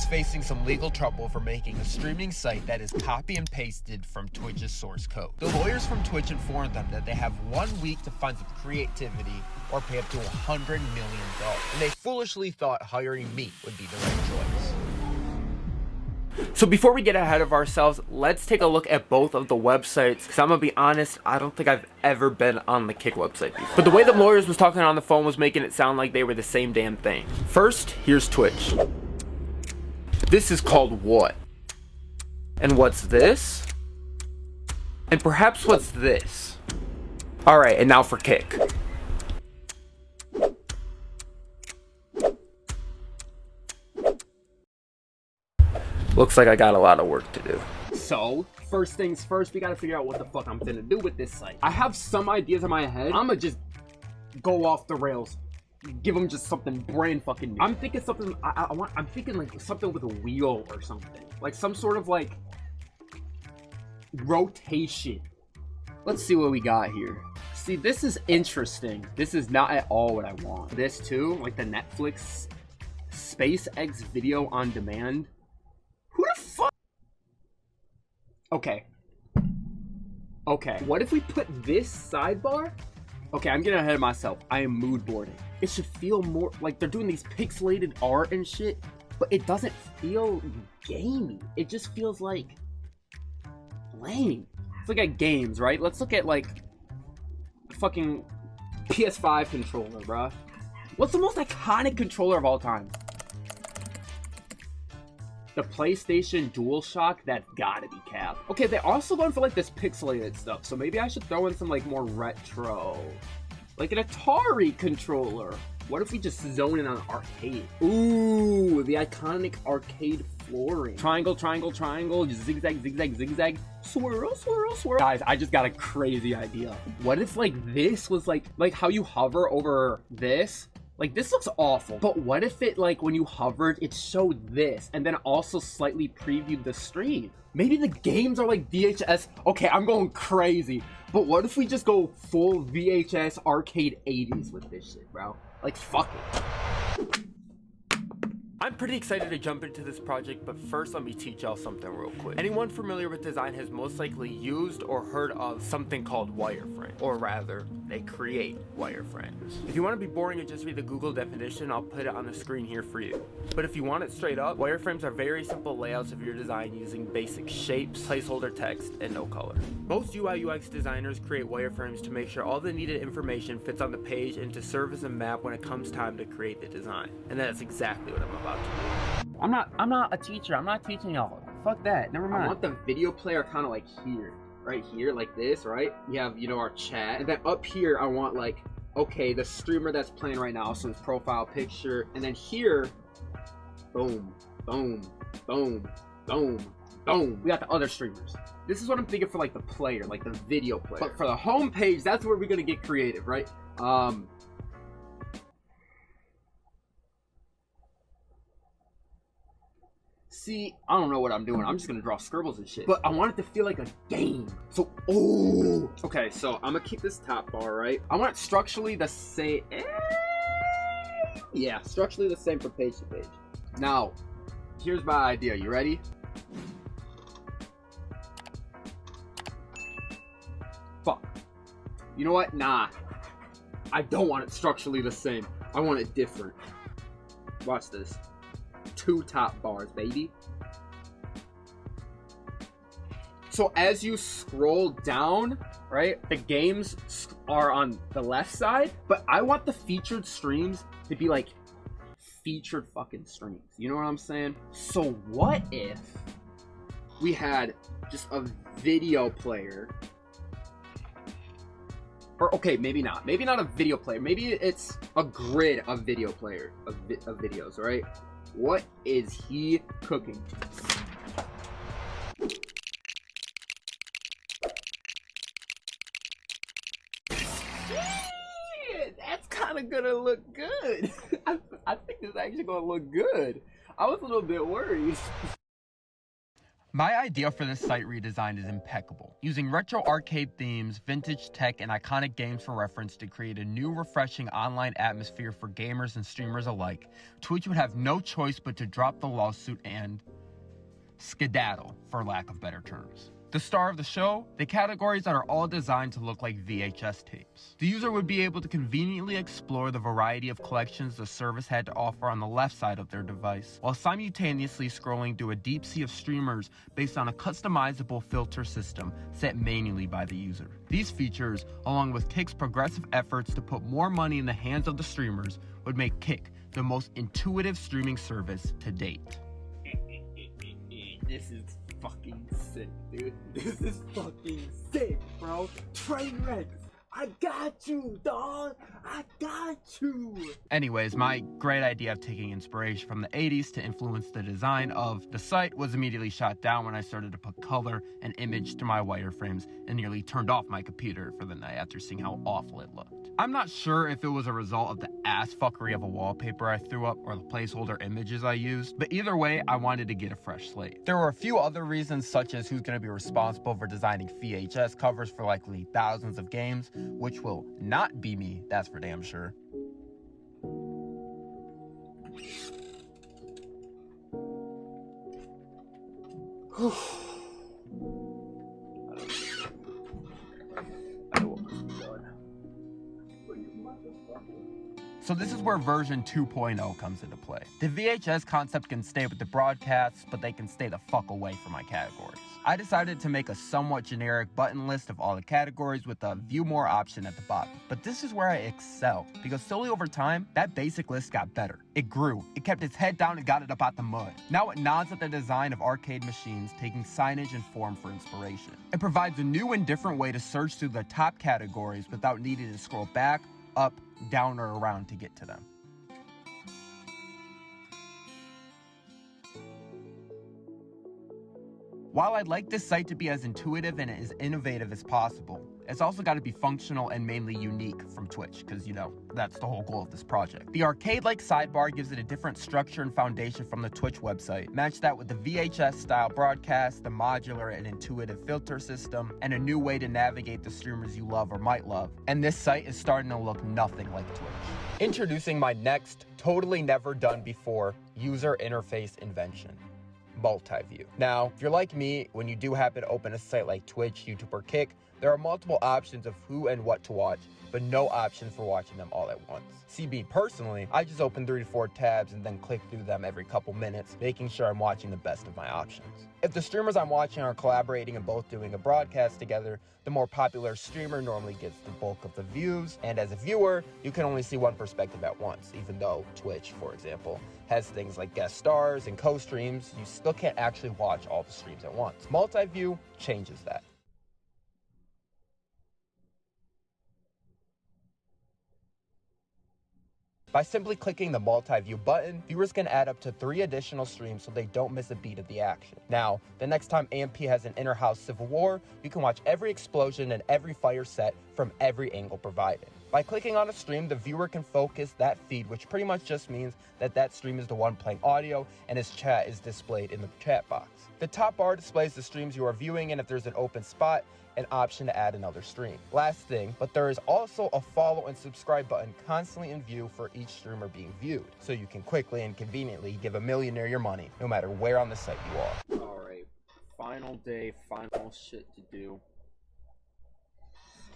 is facing some legal trouble for making a streaming site that is copy and pasted from Twitch's source code. The lawyers from Twitch informed them that they have 1 week to find some creativity or pay up to $100 million. And they foolishly thought hiring me would be the right choice. So before we get ahead of ourselves, let's take a look at both of the websites, because I'm gonna be honest, I don't think I've ever been on the Kick website before. But the way the lawyers was talking on the phone was making it sound like they were the same damn thing. First, here's Twitch. This is called what? And what's this? And perhaps what's this? Alright, and now for Kick. Looks like I got a lot of work to do. So, first things first, we gotta figure out what the fuck I'm gonna do with this site. I have some ideas in my head. I'ma just go off the rails. Give them just something brand fucking new. I'm thinking something, I'm thinking like something with a wheel or something. Like some sort of like rotation. Let's see what we got here. See, this is interesting. This is not at all what I want. This too, like the Netflix SpaceX video on demand. Who the fuck? Okay. Okay. What if we put this sidebar? Okay, I'm getting ahead of myself. I am mood boarding. It should feel more like they're doing these pixelated art and shit, but it doesn't feel gamey. It just feels like lame. Let's look at games, right? Let's look at like fucking PS5 controller, bruh. What's the most iconic controller of all time? The PlayStation DualShock, that's gotta be cap. Okay, they also going for like this pixelated stuff, so maybe I should throw in some like more retro. Like an Atari controller. What if we just zone in on arcade? Ooh, the iconic arcade flooring. Triangle, triangle, triangle, zigzag, zigzag, zigzag, swirl, swirl, swirl. Guys, I just got a crazy idea. What if like this was like how you hover over this? Like, this looks awful, but what if it, like, when you hovered, it showed this, and then also slightly previewed the stream? Maybe the games are like VHS. Okay, I'm going crazy, but what if we just go full VHS arcade 80s with this shit, bro? Like, fuck it. I'm pretty excited to jump into this project, but first let me teach y'all something real quick. Anyone familiar with design has most likely used or heard of something called wireframe, or rather, they create wireframes. If you want to be boring and just read the Google definition, I'll put it on the screen here for you. But if you want it straight up, wireframes are very simple layouts of your design using basic shapes, placeholder text, and no color. Most UI UX designers create wireframes to make sure all the needed information fits on the page and to serve as a map when it comes time to create the design. And that's exactly what I'm about to do. I'm not a teacher. I'm not teaching y'all. Fuck that. Never mind. I want the video player kind of like here. Right here, like this, right? We have, you know, our chat. And then up here, I want like, okay, the streamer that's playing right now, so his profile picture. And then here, boom, boom, boom, boom, boom. We got the other streamers. This is what I'm thinking for like the player, like the video player. But for the home page, that's where we're gonna get creative, right? See, I don't know what I'm doing. I'm just gonna draw scribbles and shit. But I want it to feel like a game. So, oh. Okay, so I'm gonna keep this top bar, right? I want it structurally the same. Yeah, structurally the same from page to page. Now, here's my idea. You ready? Fuck. You know what? Nah. I don't want it structurally the same. I want it different. Watch this. 2 top bars, baby. So as you scroll down, right, the games are on the left side, but I want the featured streams to be like featured fucking streams. You know what I'm saying? So what if we had just a video player? Or okay, maybe not. Maybe not a video player. Maybe it's a grid of video player of videos, right? What is he cooking? Shit, that's kind of gonna look good. I think it's actually gonna look good. I was a little bit worried. My idea for this site redesign is impeccable. Using retro arcade themes, vintage tech, and iconic games for reference to create a new refreshing online atmosphere for gamers and streamers alike, Twitch would have no choice but to drop the lawsuit and skedaddle, for lack of better terms. The star of the show, the categories that are all designed to look like VHS tapes. The user would be able to conveniently explore the variety of collections the service had to offer on the left side of their device, while simultaneously scrolling through a deep sea of streamers based on a customizable filter system set manually by the user. These features, along with Kick's progressive efforts to put more money in the hands of the streamers, would make Kick the most intuitive streaming service to date. This is fucking sick, dude. This is fucking sick, bro. Train wrecks. I got you, dog. I got you. Anyways, my great idea of taking inspiration from the 80s to influence the design of the site was immediately shot down when I started to put color and image to my wireframes and nearly turned off my computer for the night after seeing how awful it looked. I'm not sure if it was a result of the ass fuckery of a wallpaper I threw up or the placeholder images I used, but either way, I wanted to get a fresh slate. There were a few other reasons, such as who's going to be responsible for designing VHS covers for likely thousands of games, which will not be me, that's for damn sure. So this is where version 2.0 comes into play. The VHS concept can stay with the broadcasts, but they can stay the fuck away from my categories. I decided to make a somewhat generic button list of all the categories with a view more option at the bottom. But this is where I excel, because slowly over time, that basic list got better. It grew, it kept its head down and got it up out the mud. Now it nods at the design of arcade machines, taking signage and form for inspiration. It provides a new and different way to search through the top categories without needing to scroll back, up, down, or around to get to them. While I'd like this site to be as intuitive and as innovative as possible, it's also got to be functional and mainly unique from Twitch, because, you know, that's the whole goal of this project. The arcade-like sidebar gives it a different structure and foundation from the Twitch website. Match that with the VHS-style broadcast, the modular and intuitive filter system, and a new way to navigate the streamers you love or might love. And this site is starting to look nothing like Twitch. Introducing my next, totally never done before, user interface invention. Multi-view. Now, if you're like me, when you do happen to open a site like Twitch, YouTube, or Kick, there are multiple options of who and what to watch, but no option for watching them all at once. See, me personally, I just open 3 to 4 tabs and then click through them every couple minutes, making sure I'm watching the best of my options. If the streamers I'm watching are collaborating and both doing a broadcast together, the more popular streamer normally gets the bulk of the views, and as a viewer, you can only see one perspective at once, even though Twitch, for example, has things like guest stars and co-streams. You still can't actually watch all the streams at once. Multi-view changes that. By simply clicking the multi-view button, viewers can add up to 3 additional streams so they don't miss a beat of the action. Now, the next time AMP has an inner-house civil war, you can watch every explosion and every fire set from every angle provided. By clicking on a stream, the viewer can focus that feed, which pretty much just means that that stream is the one playing audio and his chat is displayed in the chat box. The top bar displays the streams you are viewing, and if there's an open spot, an option to add another stream. Last thing, but there is also a follow and subscribe button constantly in view for each streamer being viewed, so you can quickly and conveniently give a millionaire your money, no matter where on the site you are. Alright, final day, final shit to do.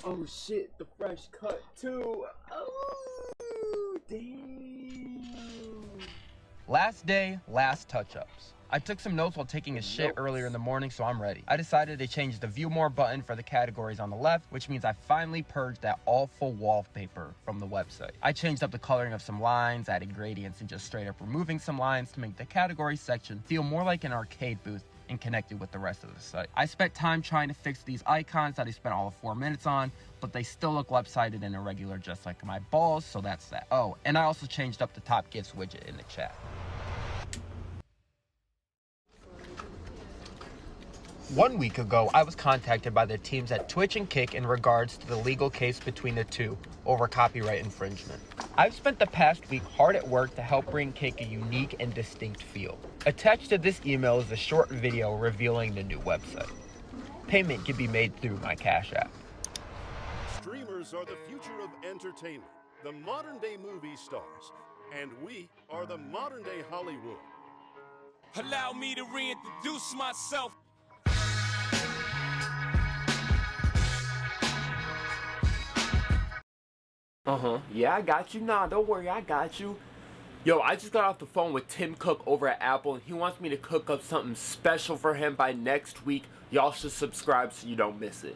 Oh shit, the fresh cut too. Oh, damn. Last day, last touch-ups. I took some notes while taking a shit earlier in the morning, so I'm ready. I decided to change the View More button for the categories on the left, which means I finally purged that awful wallpaper from the website. I changed up the coloring of some lines, added gradients, and just straight up removing some lines to make the category section feel more like an arcade booth and connected with the rest of the site. I spent time trying to fix these icons that I spent all of 4 minutes on, but they still look left-sided and irregular just like my balls, so that's that. Oh, and I also changed up the top gifts widget in the chat. One week ago, I was contacted by the teams at Twitch and Kick in regards to the legal case between the two over copyright infringement. I've spent the past week hard at work to help bring Cake a unique and distinct feel. Attached to this email is a short video revealing the new website. Payment can be made through my Cash App. Streamers are the future of entertainment, the modern-day movie stars, and we are the modern-day Hollywood. Allow me to reintroduce myself. Yeah, I got you. Nah, don't worry, I got you. Yo, I just got off the phone with Tim Cook over at Apple, and he wants me to cook up something special for him by next week. Y'all should subscribe so you don't miss it.